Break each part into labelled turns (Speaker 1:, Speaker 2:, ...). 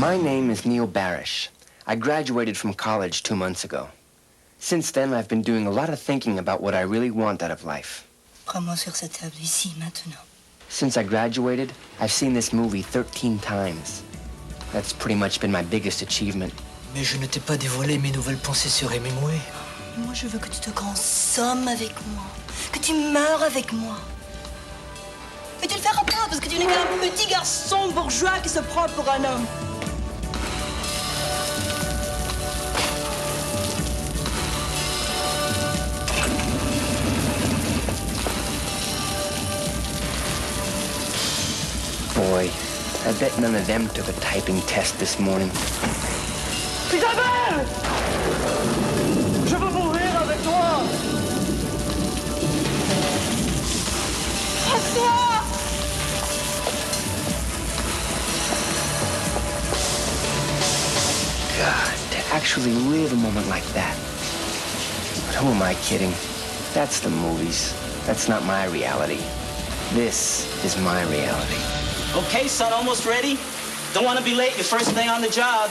Speaker 1: My name is Neil Barash. I graduated from college 2 months ago. Since then, I've been doing a lot of thinking about what I really want out of life.
Speaker 2: Prends-moi sur cette table ici, maintenant.
Speaker 1: Since I graduated, I've seen this movie 13 times. That's pretty much been my biggest achievement.
Speaker 3: Mais je ne t'ai pas dévoilé mes nouvelles pensées sur Hemingway.
Speaker 2: Moi, je veux que tu te consommes avec moi, que tu meurs avec moi. Mais tu le feras pas parce que tu n'es qu'un petit garçon bourgeois qui se prend pour un homme.
Speaker 1: Boy, I bet none of them took a typing test this morning.
Speaker 4: Isabelle! Je veux mourir avec toi!
Speaker 2: François!
Speaker 1: God, to actually live a moment like that. But who am I kidding? That's the movies. That's not my reality. This is my reality.
Speaker 5: Okay, son, almost ready? Don't want to be late, your first day on the job.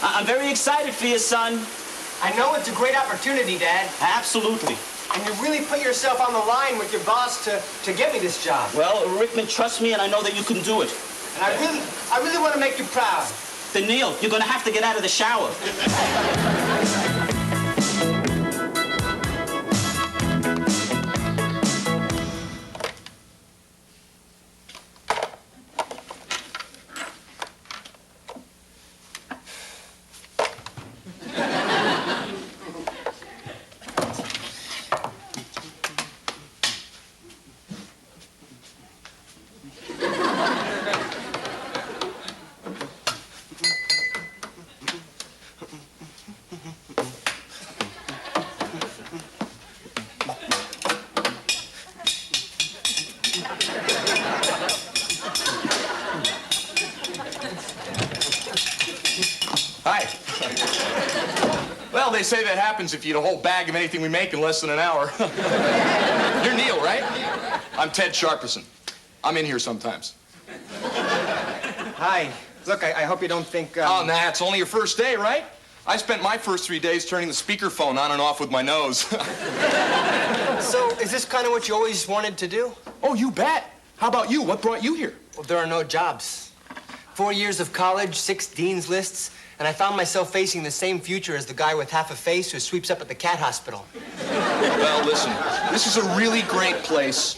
Speaker 5: I'm very excited for you, son.
Speaker 6: I know it's a great opportunity, Dad.
Speaker 5: Absolutely.
Speaker 6: And you really put yourself on the line with your boss to get me this job.
Speaker 5: Well, Rickman, trust me, and I know that you can do it.
Speaker 6: And I really want to make you proud.
Speaker 5: Then, Neil, you're going to have to get out of the shower.
Speaker 7: Hi. Well, they say that happens if you eat a whole bag of anything we make in less than an hour. You're Neil, right? I'm Ted Sharperson. I'm in here sometimes.
Speaker 6: Hi. Look, I hope you don't think...
Speaker 7: Oh, nah, it's only your first day, right? I spent my first 3 days turning the speakerphone on and off with my nose.
Speaker 6: So, is this kind of what you always wanted to do?
Speaker 7: Oh, you bet. How about you? What brought you here?
Speaker 6: Well, there are no jobs. 4 years of college, 6 dean's lists, and I found myself facing the same future as the guy with half a face who sweeps up at the cat hospital.
Speaker 7: Well, listen, this is a really great place,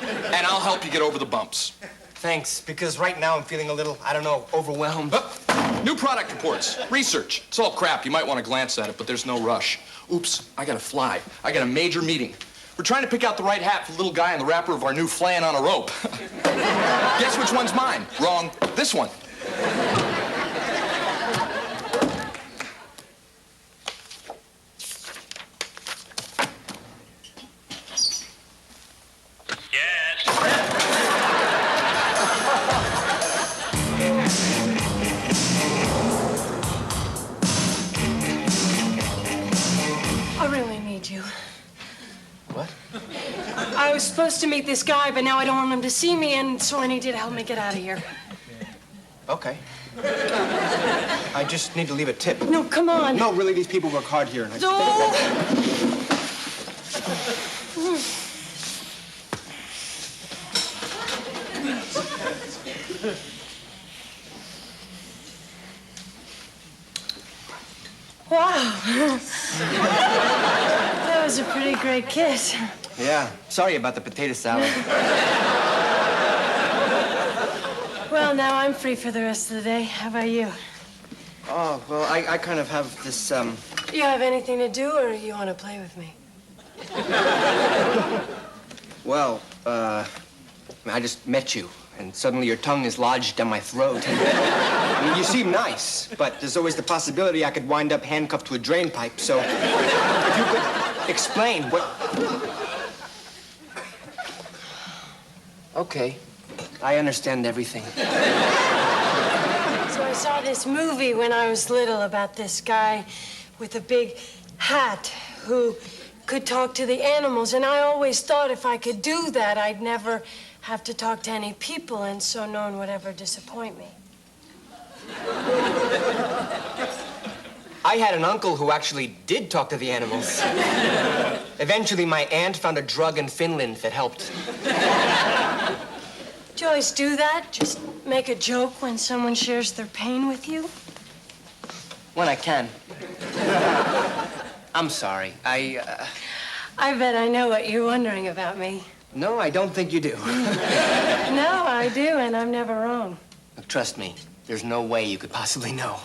Speaker 7: and I'll help you get over the bumps.
Speaker 6: Thanks, because right now I'm feeling a little, I don't know, overwhelmed.
Speaker 7: New product reports, research. It's all crap. You might want to glance at it, but there's no rush. Oops, I gotta fly. I got a major meeting. We're trying to pick out the right hat for the little guy in the wrapper of our new flaying on a rope. Guess which one's mine? Wrong. This one.
Speaker 6: What?
Speaker 8: I was supposed to meet this guy, but now I don't want him to see me, and so I need you to help me get out of here.
Speaker 6: Okay. I just need to leave a tip.
Speaker 8: No, come on.
Speaker 6: No, really, these people work hard here. And
Speaker 8: Wow. That was a pretty great kiss.
Speaker 6: Yeah. Sorry about the potato salad.
Speaker 8: Well, now I'm free for the rest of the day. How about you?
Speaker 6: Oh, well, I kind of have this,
Speaker 8: You have anything to do, or you want to play with me?
Speaker 6: Well, I just met you, and suddenly your tongue is lodged down my throat. I mean, you seem nice, but there's always the possibility I could wind up handcuffed to a drain pipe, so if you could explain what... Okay, I understand everything.
Speaker 8: So I saw this movie when I was little about this guy with a big hat who could talk to the animals, and I always thought if I could do that, I'd never have to talk to any people, and so no one would ever disappoint me.
Speaker 6: I had an uncle who actually did talk to the animals. Eventually, my aunt found a drug in Finland that helped.
Speaker 8: Do you always do that? Just make a joke when someone shares their pain with you?
Speaker 6: When I can. I'm sorry. I
Speaker 8: bet I know what you're wondering about me.
Speaker 6: No, I don't think you do.
Speaker 8: No, I do, and I'm never wrong.
Speaker 6: Look, trust me, there's no way you could possibly know.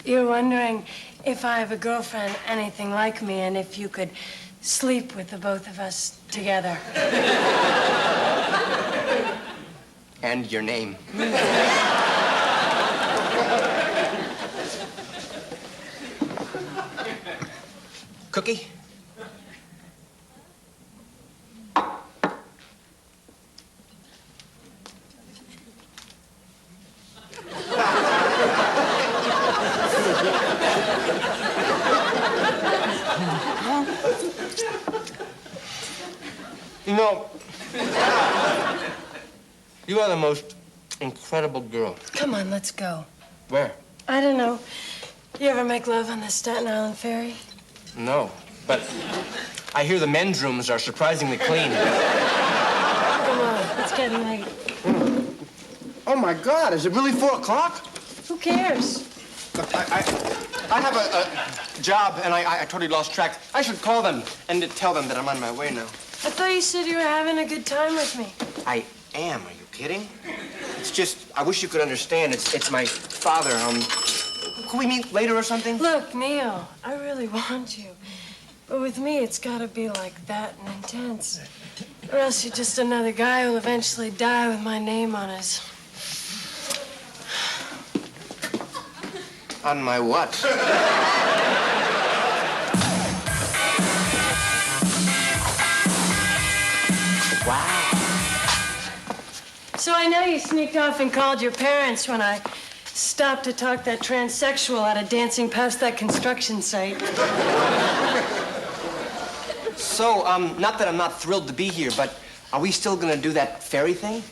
Speaker 8: You're wondering if I have a girlfriend anything like me and if you could sleep with the both of us together.
Speaker 6: And your name. Cookie? You know, you are the most incredible girl.
Speaker 8: Come on, let's go.
Speaker 6: Where?
Speaker 8: I don't know. You ever make love on the Staten Island ferry?
Speaker 6: No, but I hear the men's rooms are surprisingly clean.
Speaker 8: Come on, it's getting late.
Speaker 6: Oh, my God, is it really 4 o'clock?
Speaker 8: Who cares?
Speaker 6: Look, I have a job, and I totally lost track. I should call them and tell them that I'm on my way now.
Speaker 8: I thought you said you were having a good time with me.
Speaker 6: I am. Are you kidding? It's just, I wish you could understand. It's my father. Can we meet later or something?
Speaker 8: Look, Neil, I really want you. But with me, it's gotta be like that and intense. Or else you're just another guy who'll eventually die with my name on his...
Speaker 6: On my what? Wow.
Speaker 8: So I know you sneaked off and called your parents when I stopped to talk that transsexual out of dancing past that construction site.
Speaker 6: So, not that I'm not thrilled to be here, but are we still gonna do that fairy thing?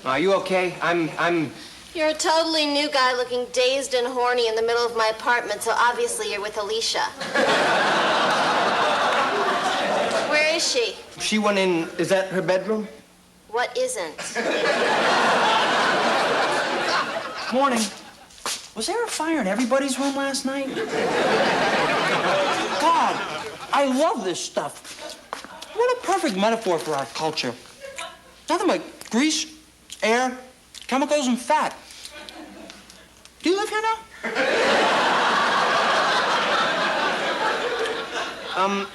Speaker 6: Are you okay? I'm...
Speaker 9: You're a totally new guy looking dazed and horny in the middle of my apartment, so obviously you're with Alicia. Where is she?
Speaker 6: She went in... Is that her bedroom?
Speaker 9: What isn't?
Speaker 10: Morning. Was there a fire in everybody's room last night? God, I love this stuff. What a perfect metaphor for our culture. Nothing but grease, air, chemicals, and fat. Do you live here now?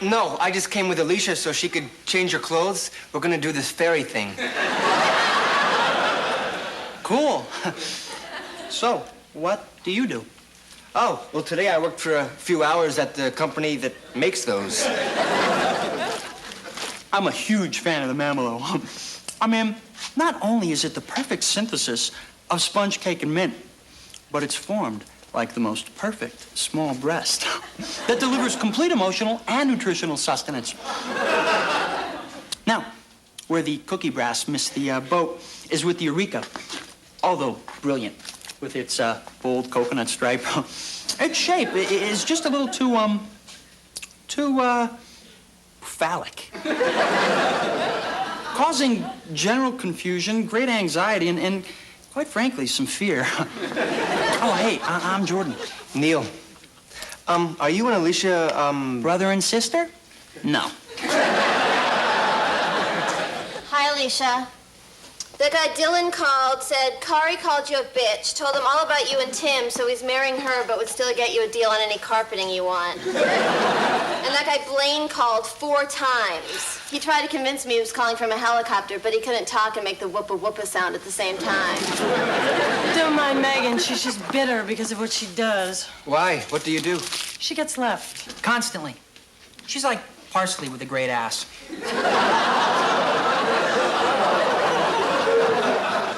Speaker 6: No. I just came with Alicia so she could change her clothes. We're gonna do this fairy thing.
Speaker 10: Cool. So, what do you do?
Speaker 6: Oh, well, today I worked for a few hours at the company that makes those.
Speaker 10: I'm a huge fan of the Mamalo. I mean, not only is it the perfect synthesis of sponge cake and mint, but it's formed like the most perfect small breast that delivers complete emotional and nutritional sustenance. Now, where the cookie brass missed the boat is with the Eureka, although brilliant with its bold coconut stripe. Its shape is just a little too phallic. Causing general confusion, great anxiety, and quite frankly, some fear. Oh, hey, I'm Jordan.
Speaker 6: Neil, are you and Alicia,
Speaker 10: Brother and sister? No.
Speaker 9: Hi, Alicia. The guy Dylan called, said Kari called you a bitch, told him all about you and Tim, so he's marrying her, but would still get you a deal on any carpeting you want. And that guy Blaine called 4 times. He tried to convince me he was calling from a helicopter, but he couldn't talk and make the whoopa whoopa sound at the same time.
Speaker 8: Don't mind Megan. She's just bitter because of what she does.
Speaker 6: Why? What do you do?
Speaker 8: She gets left.
Speaker 10: Constantly. She's like parsley with a great ass.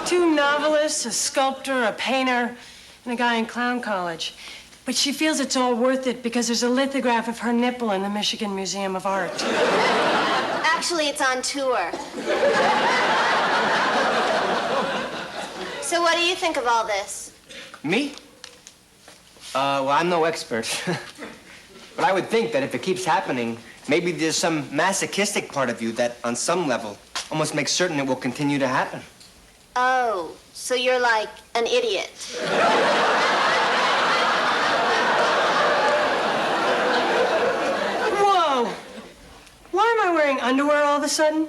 Speaker 8: 2 novelists, a sculptor, a painter, and a guy in clown college. But she feels it's all worth it because there's a lithograph of her nipple in the Michigan Museum of Art.
Speaker 9: Actually, it's on tour. So what do you think of all this?
Speaker 6: Me? Well, I'm no expert. But I would think that if it keeps happening, maybe there's some masochistic part of you that, on some level, almost makes certain it will continue to happen.
Speaker 9: Oh, so you're like an idiot.
Speaker 8: Whoa! Why am I wearing underwear all of a sudden?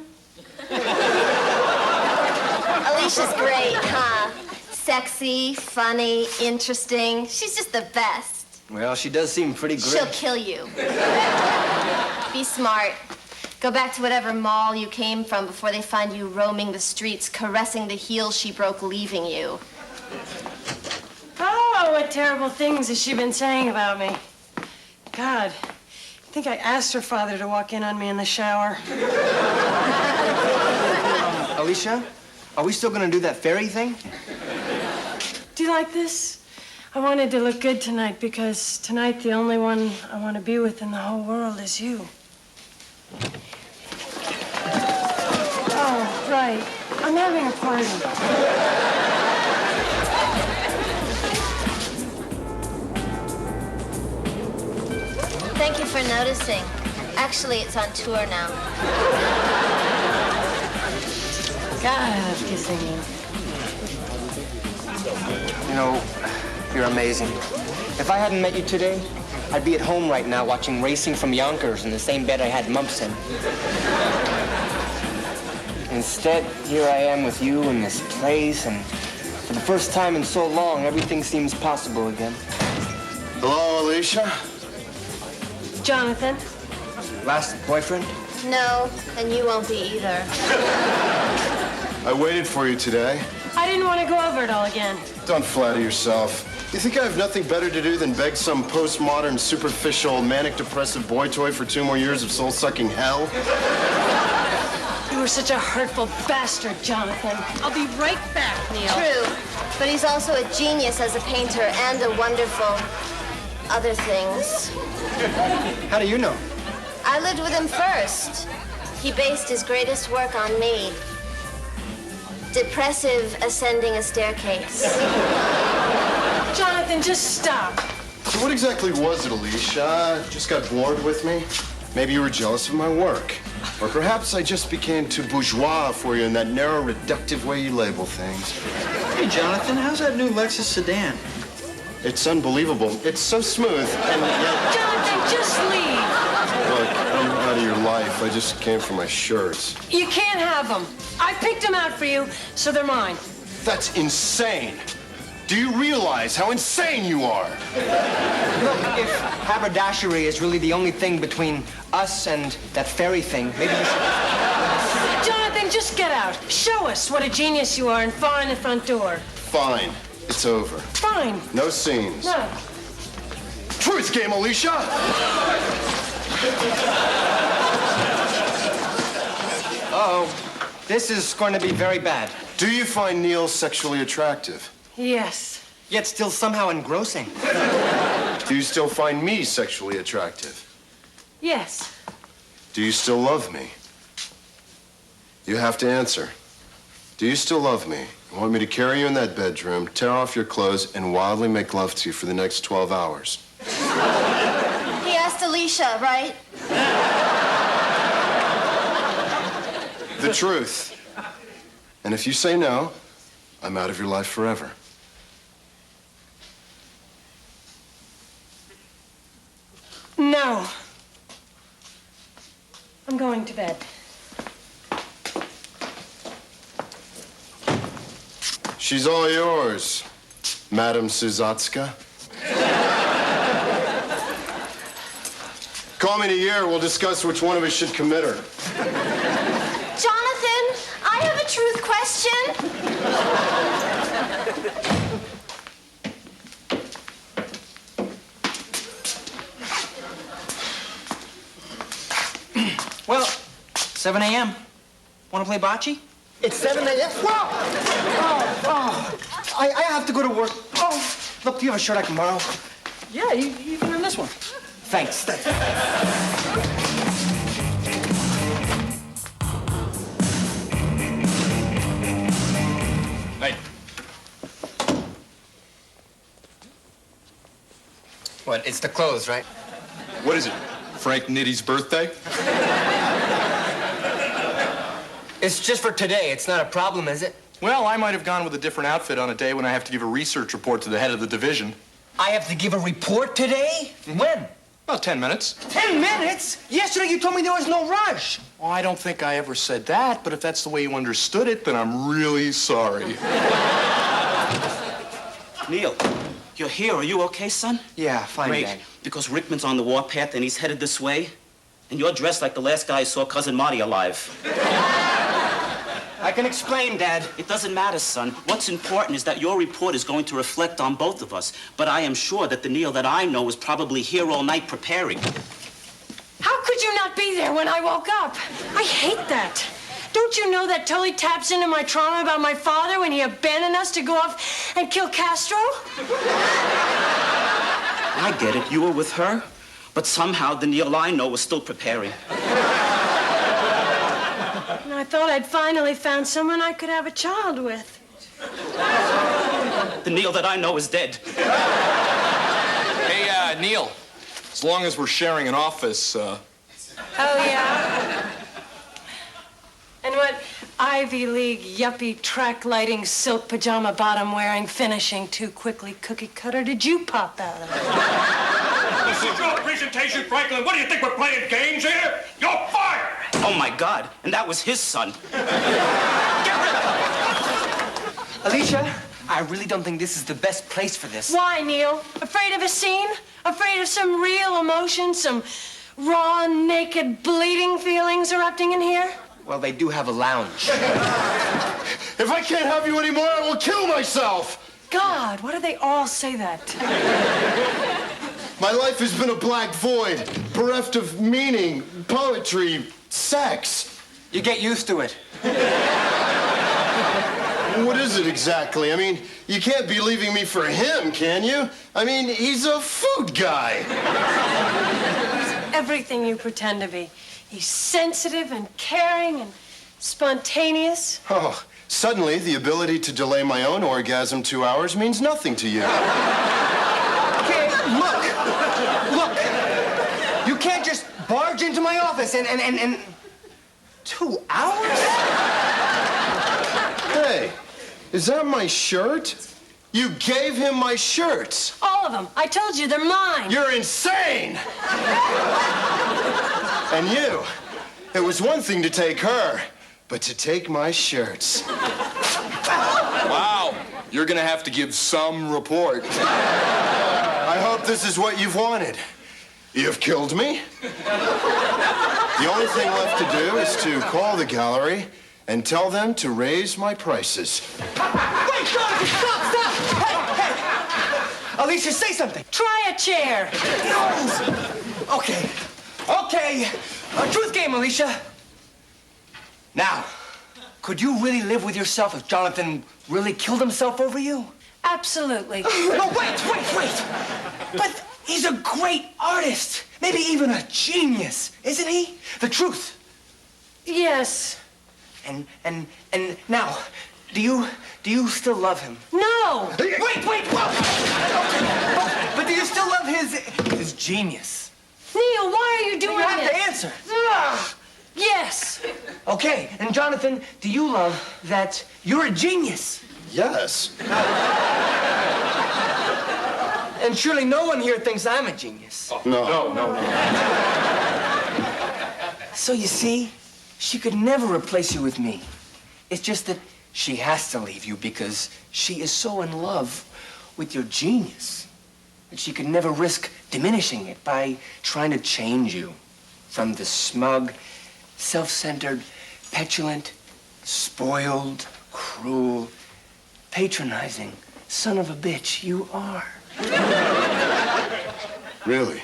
Speaker 9: Alicia's great, huh? Sexy, funny, interesting. She's just the best.
Speaker 6: Well, she does seem pretty great.
Speaker 9: She'll kill you. Be smart. Go back to whatever mall you came from before they find you roaming the streets, caressing the heels she broke, leaving you.
Speaker 8: Oh, what terrible things has she been saying about me? God, I think I asked her father to walk in on me in the shower.
Speaker 6: Alicia, are we still gonna do that fairy thing?
Speaker 8: Do you like this? I wanted to look good tonight because tonight the only one I want to be with in the whole world is you. Oh, right. I'm having a party.
Speaker 9: Thank you for noticing. Actually, it's on tour now.
Speaker 8: God, I love kissing you.
Speaker 6: You know, you're amazing. If I hadn't met you today, I'd be at home right now watching Racing from Yonkers in the same bed I had mumps in. Instead, here I am with you in this place, and for the first time in so long, everything seems possible again.
Speaker 11: Hello, Alicia?
Speaker 8: Jonathan?
Speaker 6: Last boyfriend?
Speaker 9: No, and you won't be either.
Speaker 11: I waited for you today.
Speaker 8: I didn't want to go over it all again.
Speaker 11: Don't flatter yourself. You think I have nothing better to do than beg some postmodern, superficial, manic-depressive boy toy for 2 more years of soul-sucking hell?
Speaker 8: You were such a hurtful bastard, Jonathan. I'll be right back, Neil.
Speaker 9: True, but he's also a genius as a painter and a wonderful other things.
Speaker 6: How do you know?
Speaker 9: I lived with him first. He based his greatest work on me. Depressive ascending a staircase.
Speaker 8: Jonathan, just stop.
Speaker 11: So what exactly was it, Alicia? Just got bored with me? Maybe you were jealous of my work. Or perhaps I just became too bourgeois for you in that narrow, reductive way you label things.
Speaker 10: Hey, Jonathan, how's that new Lexus sedan?
Speaker 11: It's unbelievable. It's so smooth, and yet...
Speaker 8: Jonathan, just leave.
Speaker 11: Look, I'm out of your life. I just came for my shirts.
Speaker 8: You can't have them. I picked them out for you, so they're mine.
Speaker 11: That's insane. Do you realize how insane you are?
Speaker 6: Look, if haberdashery is really the only thing between us and that fairy thing, maybe you should...
Speaker 8: Jonathan, just get out. Show us what a genius you are and find the front door.
Speaker 11: Fine. It's over.
Speaker 8: Fine.
Speaker 11: No scenes.
Speaker 8: No.
Speaker 11: Truth game, Alicia!
Speaker 6: Uh-oh. This is going to be very bad.
Speaker 11: Do you find Neil sexually attractive?
Speaker 8: Yes.
Speaker 6: Yet still somehow engrossing.
Speaker 11: Do you still find me sexually attractive?
Speaker 8: Yes.
Speaker 11: Do you still love me? You have to answer. Do you still love me? You want me to carry you in that bedroom, tear off your clothes, and wildly make love to you for the next 12 hours?
Speaker 9: He asked Alicia, right?
Speaker 11: The truth. And if you say no, I'm out of your life forever.
Speaker 8: No. I'm going to bed.
Speaker 11: She's all yours, Madam Suzatska. Call me in a year, we'll discuss which one of us should commit her.
Speaker 9: Jonathan, I have a truth question.
Speaker 1: Well, 7 a.m. Want to play bocce?
Speaker 6: It's 7 a.m. Wow! I have to go to work. Oh, look, do you have a shirt I can borrow?
Speaker 10: Yeah, you can have this one.
Speaker 6: Thanks.
Speaker 7: Hey,
Speaker 6: What? It's the clothes, right?
Speaker 7: what is it? Frank Nitty's birthday?
Speaker 6: It's just for today. It's not a problem, is it?
Speaker 7: Well, I might have gone with a different outfit on a day when I have to give a research report to the head of the division.
Speaker 6: I have to give a report today? When?
Speaker 7: About 10 minutes.
Speaker 6: 10 minutes? Yesterday you told me there was no rush.
Speaker 7: Well, I don't think I ever said that, but if that's the way you understood it, then I'm really sorry.
Speaker 5: Neil, you're here. Are you okay, son?
Speaker 6: Yeah, fine,
Speaker 5: Great.
Speaker 6: Dad.
Speaker 5: Because Rickman's on the warpath and he's headed this way. And you're dressed like the last guy who saw Cousin Marty alive.
Speaker 6: I can explain, Dad.
Speaker 5: It doesn't matter, son. What's important is that your report is going to reflect on both of us. But I am sure that the Neil that I know was probably here all night preparing.
Speaker 8: How could you not be there when I woke up? I hate that. Don't you know that totally taps into my trauma about my father when he abandoned us to go off and kill Castro?
Speaker 5: I get it. You were with her. But somehow the Neil I know was still preparing.
Speaker 8: And I thought I'd finally found someone I could have a child with.
Speaker 5: The Neil that I know is dead.
Speaker 7: Hey, Neil, as long as we're sharing an office,
Speaker 8: Oh, yeah? And what Ivy League yuppie track lighting silk pajama bottom wearing finishing too quickly cookie cutter did you pop out of?
Speaker 4: This is your presentation, Franklin. What do you think we're playing games here? You're fired!
Speaker 5: Oh, my God. And that was his son.
Speaker 6: Alicia, I really don't think this is the best place for this.
Speaker 8: Why, Neil? Afraid of a scene? Afraid of some real emotion? Some raw, naked, bleeding feelings erupting in here?
Speaker 6: Well, they do have a lounge.
Speaker 11: If I can't have you anymore, I will kill myself.
Speaker 8: God, why do they all say that?
Speaker 11: My life has been a black void, bereft of meaning, poetry, sex.
Speaker 6: You get used to it.
Speaker 11: What is it exactly? I mean, you can't be leaving me for him, can you? I mean, he's a food guy.
Speaker 8: He's everything you pretend to be. He's sensitive and caring and spontaneous.
Speaker 11: Oh, suddenly the ability to delay my own orgasm 2 hours means nothing to you.
Speaker 6: Okay, look. You can't just barge into my office and 2 hours?
Speaker 11: Hey, is that my shirt? You gave him my shirts.
Speaker 8: All of them. I told you, they're mine.
Speaker 11: You're insane! And you, it was one thing to take her, but to take my shirts.
Speaker 7: wow, you're gonna have to give some report.
Speaker 11: I hope this is what you've wanted. You've killed me. The only thing left to do is to call the gallery and tell them to raise my prices.
Speaker 6: Wait, Jonathan, stop! Hey! Alicia, say something.
Speaker 8: Try a chair.
Speaker 6: Okay. A truth game, Alicia. Now, could you really live with yourself if Jonathan really killed himself over you?
Speaker 8: Absolutely.
Speaker 6: No, wait. But he's a great artist. Maybe even a genius, isn't he? The truth.
Speaker 8: Yes.
Speaker 6: And now, do you still love him?
Speaker 8: No.
Speaker 6: Wait. Whoa. But do you still love his genius?
Speaker 8: Neil, why are you doing
Speaker 6: You have
Speaker 8: this?
Speaker 6: to answer.
Speaker 8: Yes.
Speaker 6: Okay, and Jonathan, do you love that you're a genius?
Speaker 11: Yes.
Speaker 6: And surely no one here thinks I'm a genius.
Speaker 11: No.
Speaker 6: So you see, she could never replace you with me. It's just that she has to leave you because she is so in love with your genius that she could never risk diminishing it by trying to change you from the smug, self-centered, petulant, spoiled, cruel, patronizing son of a bitch you are.
Speaker 11: Really?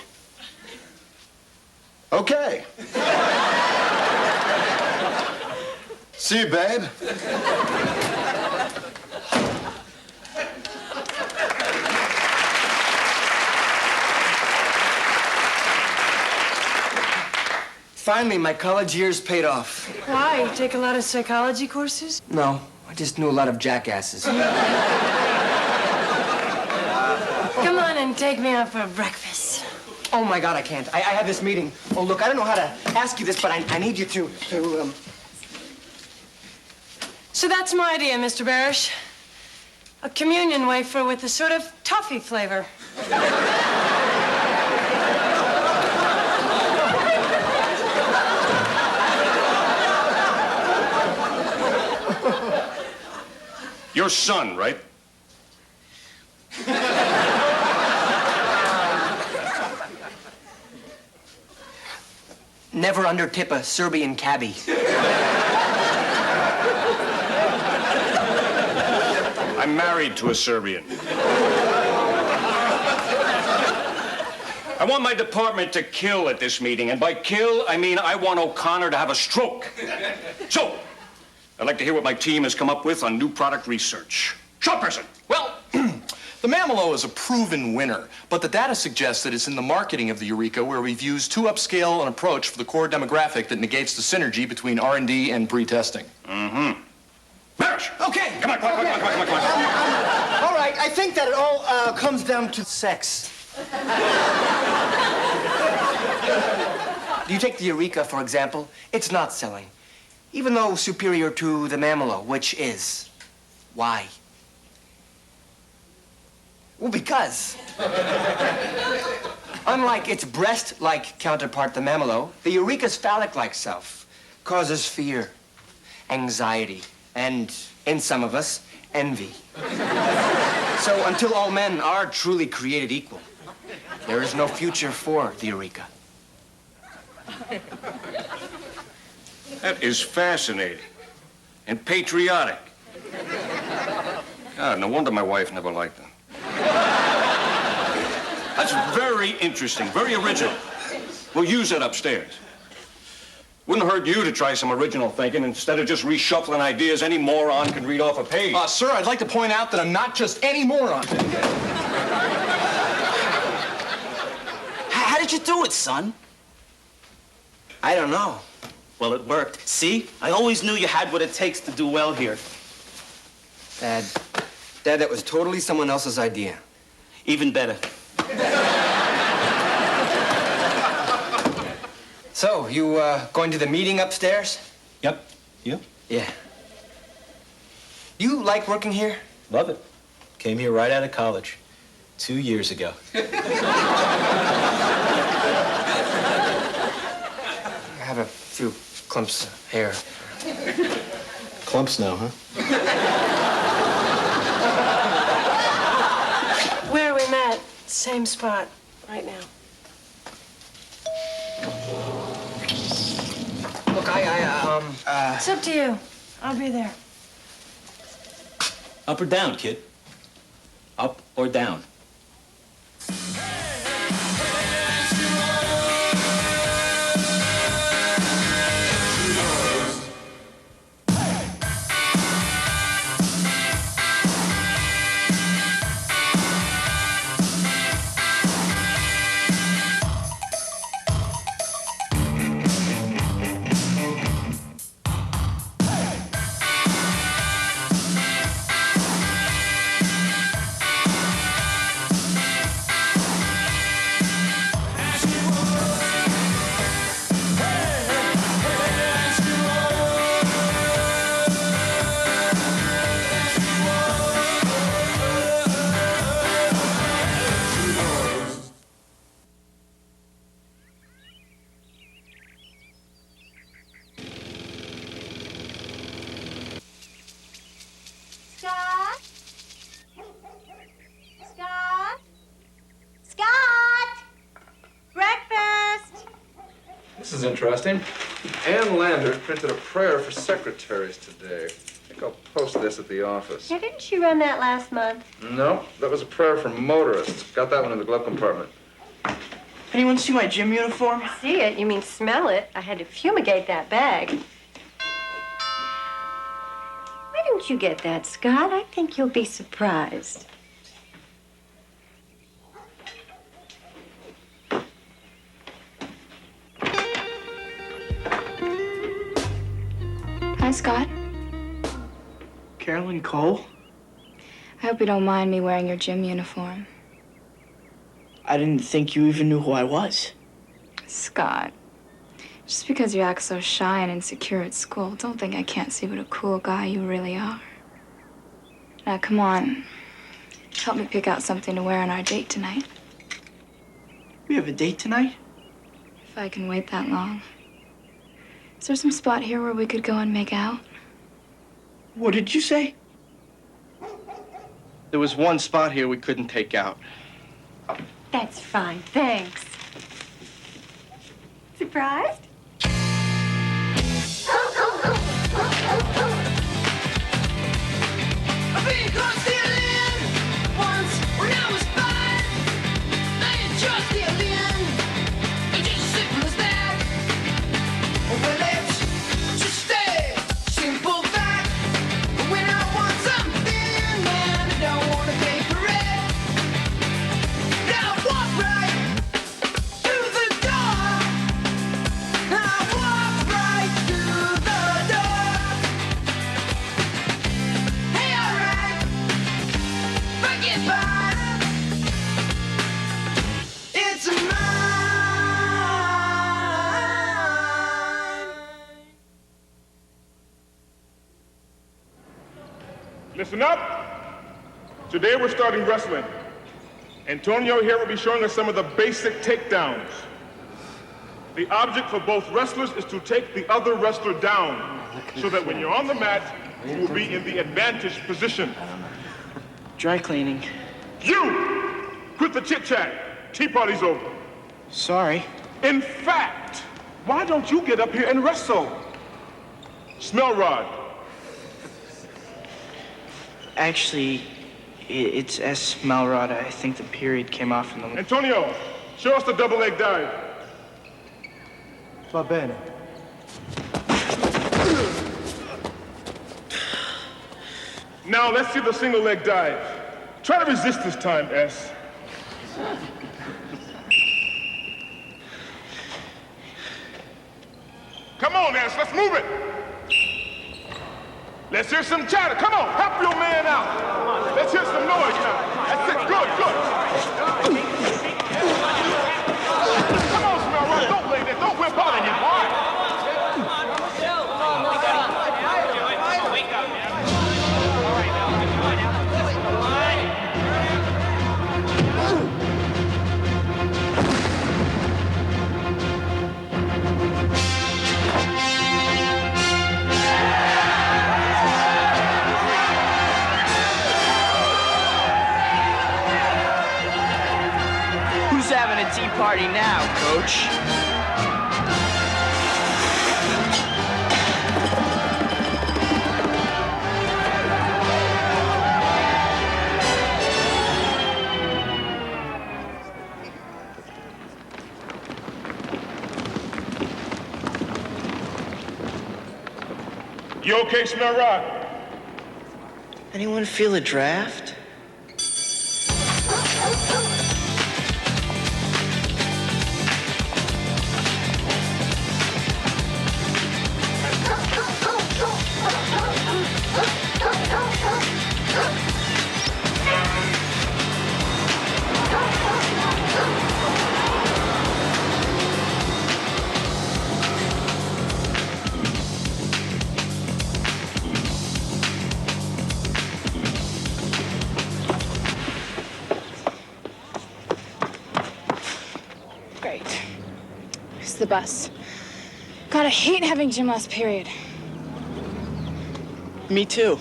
Speaker 11: Okay. See you, babe.
Speaker 6: Finally, my college years paid off.
Speaker 8: Why? You take a lot of psychology courses?
Speaker 6: No, I just knew a lot of jackasses.
Speaker 8: Come on and take me out for breakfast.
Speaker 6: Oh, my God, I can't. I have this meeting. Oh, look, I don't know how to ask you this, but I need you to.
Speaker 8: So that's my idea, Mr. Barash. A communion wafer with a sort of toffee flavor.
Speaker 4: Your son, right?
Speaker 6: Never undertip a Serbian cabbie.
Speaker 4: I'm married to a Serbian. I want my department to kill at this meeting, and by kill, I mean I want O'Connor to have a stroke. So, I'd like to hear what my team has come up with on new product research. Short person.
Speaker 7: Well, the Mamalo is a proven winner, but the data suggests that it's in the marketing of the Eureka where we've used too upscale an approach for the core demographic that negates the synergy between R&D and pre-testing.
Speaker 4: Mm-hmm. Barash!
Speaker 6: Okay.
Speaker 4: Come on.
Speaker 6: All right, I think that it all comes down to sex. Do you take the Eureka, for example? It's not selling. Even though superior to the Mamalo, which is. Why? Well, because. Unlike its breast-like counterpart, the Mamalo, the Eureka's phallic-like self causes fear, anxiety, and, in some of us, envy. So until all men are truly created equal, there is no future for the Eureka.
Speaker 4: That is fascinating and patriotic. God, no wonder my wife never liked them. That's very interesting, very original. We'll use that upstairs. Wouldn't hurt you to try some original thinking instead of just reshuffling ideas any moron can read off a page.
Speaker 7: Sir, I'd like to point out that I'm not just any moron.
Speaker 5: How did you do it, son?
Speaker 6: I don't know.
Speaker 5: Well, it worked. See? I always knew you had what it takes to do well here.
Speaker 6: Dad, that was totally someone else's idea.
Speaker 5: Even better.
Speaker 6: So, you going to the meeting upstairs?
Speaker 12: Yep. You?
Speaker 6: Yeah. You like working here?
Speaker 12: Love it. Came here right out of college 2 years ago.
Speaker 6: I have a few clumps of hair.
Speaker 12: Clumps now, huh?
Speaker 8: Where we met, same spot, right now.
Speaker 6: Look,
Speaker 8: It's up to you. I'll be there.
Speaker 12: Up or down, kid? Up or down?
Speaker 13: This is interesting. Ann Landers printed a prayer for secretaries today. I think I'll post this at the office.
Speaker 14: Yeah, didn't she run that last month?
Speaker 13: No, that was a prayer for motorists. Got that one in the glove compartment.
Speaker 15: Anyone see my gym uniform?
Speaker 14: See it? You mean smell it? I had to fumigate that bag. Why don't you get that, Scott? I think you'll be surprised.
Speaker 16: Hi, Scott.
Speaker 15: Carolyn Cole?
Speaker 16: I hope you don't mind me wearing your gym uniform.
Speaker 15: I didn't think you even knew who I was.
Speaker 16: Scott, just because you act so shy and insecure at school, don't think I can't see what a cool guy you really are. Now, come on. Help me pick out something to wear on our date tonight.
Speaker 15: We have a date tonight?
Speaker 16: If I can wait that long. Is there some spot here where we could go and make out?
Speaker 15: What did you say?
Speaker 17: There was one spot here we couldn't take out.
Speaker 14: That's fine, thanks. Surprised?
Speaker 18: I've been caught stealing once when I was 5. I ain't just stealing, it's just as simple as that. Well, it's just a simple fact. When I want something, man, I don't want to pay for it. Now I walk right through the door. I walk right through the door. Hey, alright, forget mine. It's mine.
Speaker 19: Listen up. Today we're starting wrestling. Antonio here will be showing us some of the basic takedowns. The object for both wrestlers is to take the other wrestler down so that when you're on the mat, you will be in the advantage position.
Speaker 15: Dry cleaning.
Speaker 19: You! Quit the chit-chat. Tea party's over.
Speaker 15: Sorry.
Speaker 19: In fact, why don't you get up here and wrestle? Smell rod.
Speaker 15: Actually, it's S. Malrod. I think the period came off in the...
Speaker 19: Antonio, show us the double leg dive.
Speaker 11: Va bene.
Speaker 19: Now let's see the single leg dive. Try to resist this time, S. Come on, S, let's move it. Let's hear some chatter. Come on, help your man out. Let's hear some noise now. That's it, good, good. Come on, Smell Right, don't lay there, don't whip out on you, boy.
Speaker 15: Who's having a tea party now, Coach?
Speaker 19: You okay, Smell Right?
Speaker 15: Anyone feel a draft?
Speaker 16: Great. It's the bus. God, I hate having gym last period.
Speaker 15: Me too.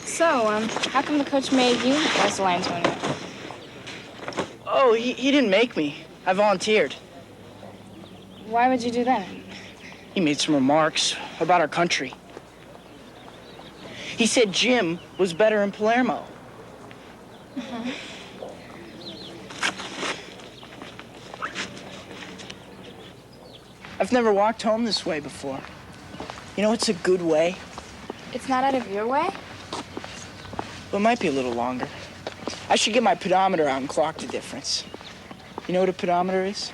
Speaker 16: So, how come the coach made you wrestle Antonio?
Speaker 15: Oh, he didn't make me. I volunteered.
Speaker 16: Why would you do that?
Speaker 15: He made some remarks about our country. He said Jim was better in Palermo.
Speaker 16: Uh-huh.
Speaker 15: I've never walked home this way before. You know, it's a good way.
Speaker 16: It's not out of your way?
Speaker 15: Well, it might be a little longer. I should get my pedometer out and clock the difference. You know what a pedometer is?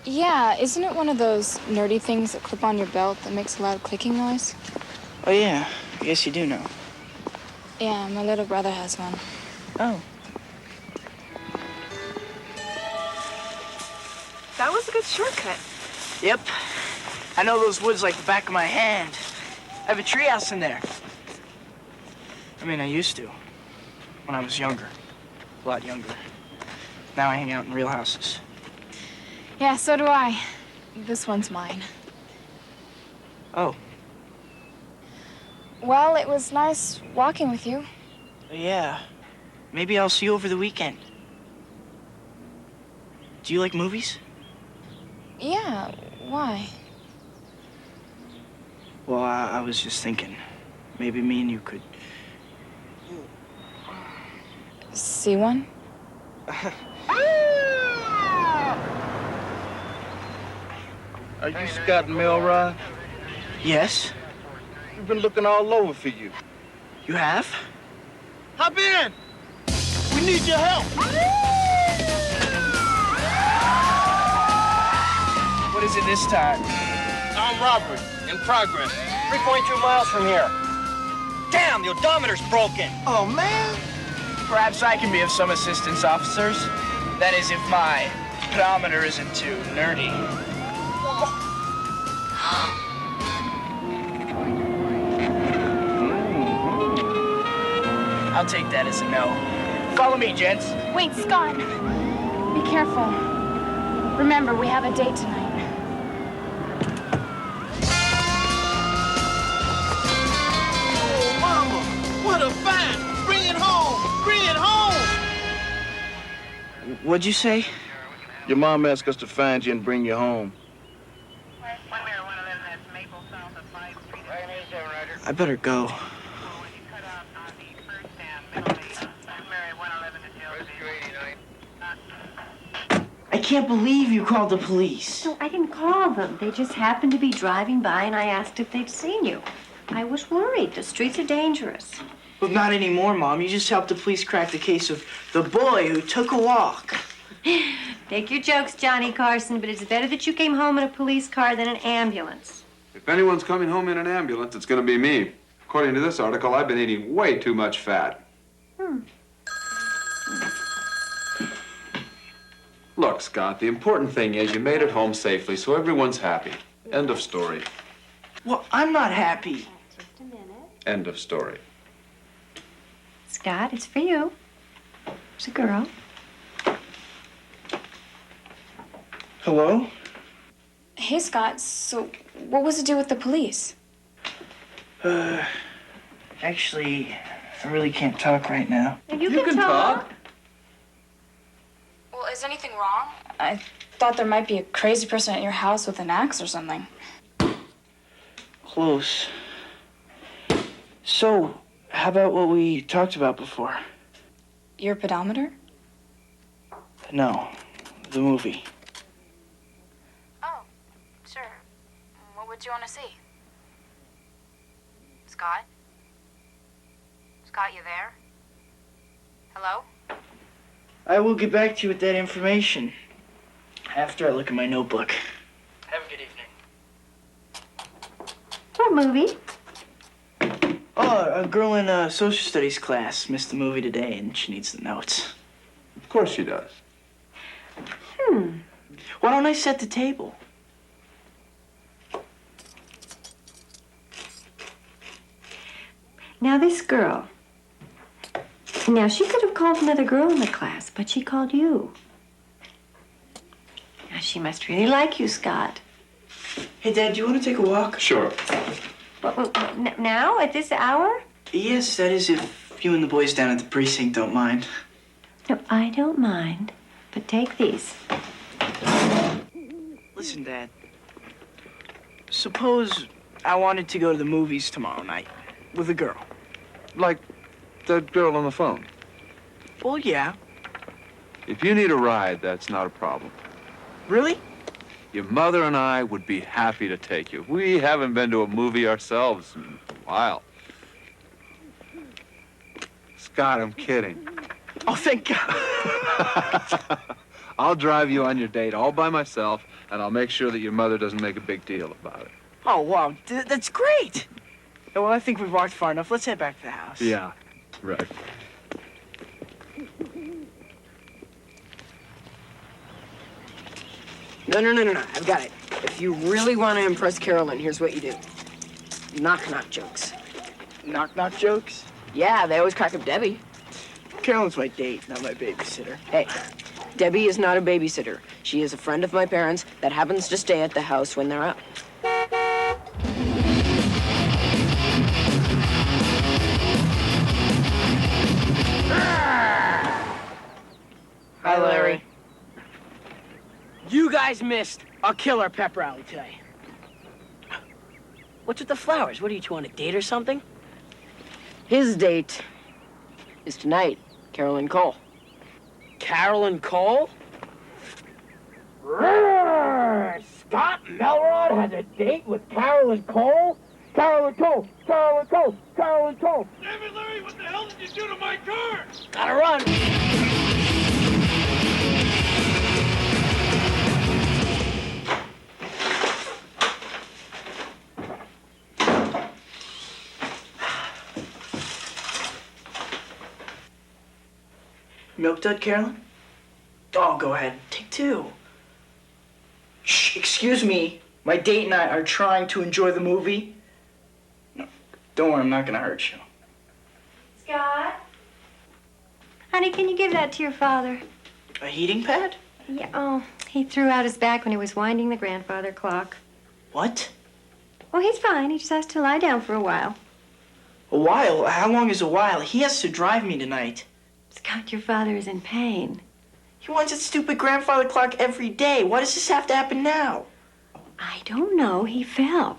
Speaker 16: Yeah, isn't it one of those nerdy things that clip on your belt that makes a loud clicking noise?
Speaker 15: Oh, yeah. I guess you do know.
Speaker 16: Yeah, my little brother has one.
Speaker 15: Oh.
Speaker 8: That was a good shortcut.
Speaker 15: Yep. I know those woods like the back of my hand. I have a treehouse in there. I mean, I used to. When I was younger. A lot younger. Now I hang out in real houses.
Speaker 16: Yeah, so do I. This one's mine.
Speaker 15: Oh.
Speaker 16: Well, it was nice walking with you.
Speaker 15: Yeah. Maybe I'll see you over the weekend. Do you like movies?
Speaker 16: Yeah, why?
Speaker 15: Well, I was just thinking. Maybe me and you could...
Speaker 16: See one?
Speaker 17: Are you Scott Milrod?
Speaker 15: Yes?
Speaker 17: We've been looking all over for you.
Speaker 15: You have?
Speaker 17: Hop in! We need your help!
Speaker 15: What is it this time?
Speaker 17: Armed robbery, in progress.
Speaker 10: 3.2 miles from here. Damn, the odometer's broken.
Speaker 15: Oh, man. Perhaps I can be of some assistance, officers. That is, if my pedometer isn't too nerdy. I'll take that as a no. Follow me, gents.
Speaker 16: Wait, Scott. Be careful. Remember, we have a date tonight.
Speaker 17: Oh, Mama, what a find! Bring it home! Bring it home!
Speaker 15: What'd you say?
Speaker 17: Your mom asked us to find you and bring you home.
Speaker 15: I better go. I can't believe you called the police.
Speaker 14: No, I didn't call them. They just happened to be driving by, and I asked if they'd seen you. I was worried. The streets are dangerous.
Speaker 15: Well, not anymore, Mom. You just helped the police crack the case of the boy who took a walk.
Speaker 14: Take your jokes, Johnny Carson, but it's better that you came home in a police car than an ambulance.
Speaker 13: If anyone's coming home in an ambulance, it's going to be me. According to this article, I've been eating way too much fat. Look, Scott, the important thing is you made it home safely, so everyone's happy. End of story.
Speaker 15: Well, I'm not happy.
Speaker 14: Just a minute.
Speaker 13: End of story.
Speaker 14: Scott, it's for you. It's a girl.
Speaker 15: Hello?
Speaker 16: Hey, Scott, so what was to do with the police?
Speaker 15: Actually, I really can't talk right now.
Speaker 14: You can talk.
Speaker 16: Well, is anything wrong? I thought there might be a crazy person at your house with an axe or something.
Speaker 15: Close. So, how about what we talked about before?
Speaker 16: Your pedometer?
Speaker 15: No, the movie.
Speaker 16: Oh, sure. What would you want to see? Scott? Scott, you there? Hello?
Speaker 15: I will get back to you with that information after I look at my notebook. Have a good evening.
Speaker 14: What movie?
Speaker 15: Oh, a girl in a social studies class missed the movie today, and she needs the notes.
Speaker 13: Of course she does.
Speaker 15: Why don't I set the table?
Speaker 14: Now, this girl. Now, she could have called another girl in the class, but she called you. Now, she must really like you, Scott.
Speaker 15: Hey, Dad, do you want to take a walk?
Speaker 13: Sure.
Speaker 14: Now, at this hour?
Speaker 15: Yes, that is if you and the boys down at the precinct don't mind.
Speaker 14: No, I don't mind. But take these.
Speaker 15: Listen, Dad. Suppose I wanted to go to the movies tomorrow night with a girl.
Speaker 13: Like that girl on the phone.
Speaker 15: Well, yeah.
Speaker 13: If you need a ride, that's not a problem.
Speaker 15: Really?
Speaker 13: Your mother and I would be happy to take you. We haven't been to a movie ourselves in a while. Scott, I'm kidding.
Speaker 15: Oh, thank God.
Speaker 13: I'll drive you on your date all by myself, and I'll make sure that your mother doesn't make a big deal about it.
Speaker 15: Oh, wow, that's great. Yeah, well, I think we've walked far enough. Let's head back to the house.
Speaker 13: Yeah, right.
Speaker 20: No. I've got it. If you really want to impress Carolyn, here's what you do. Knock-knock jokes.
Speaker 15: Knock-knock jokes?
Speaker 20: Yeah, they always crack up Debbie.
Speaker 15: Carolyn's my date, not my babysitter.
Speaker 20: Hey, Debbie is not a babysitter. She is a friend of my parents that happens to stay at the house when they're out.
Speaker 15: Hi, Larry. You guys missed a killer pep rally today.
Speaker 20: What's with the flowers? What, are you two on a date or something? His date is tonight, Carolyn Cole.
Speaker 15: Carolyn Cole? Scott Melrod has a date with Carolyn Cole? Carolyn Cole! Carolyn Cole! Carolyn Cole!
Speaker 18: Damn it, Larry, what the hell did you do to my car?
Speaker 15: Gotta run. Milk dud, Carolyn? Oh, go ahead. Take two. Shh, excuse me. My date and I are trying to enjoy the movie. No, don't worry, I'm not gonna hurt you.
Speaker 14: Scott? Honey, can you give that to your father?
Speaker 15: A heating pad?
Speaker 14: Yeah, oh, he threw out his back when he was winding the grandfather clock.
Speaker 15: What?
Speaker 14: Oh, he's fine. He just has to lie down for a while.
Speaker 15: A while? How long is a while? He has to drive me tonight.
Speaker 14: Scott, your father is in pain.
Speaker 15: He wants that stupid grandfather clock every day. Why does this have to happen now?
Speaker 14: I don't know. He fell.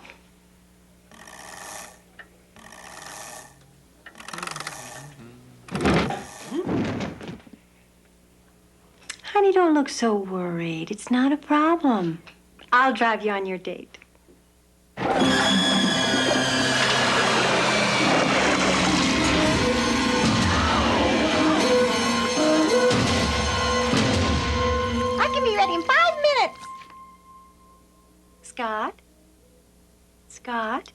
Speaker 14: Honey, don't look so worried. It's not a problem. I'll drive you on your date.
Speaker 2: I can be ready in 5 minutes.
Speaker 14: Scott? Scott?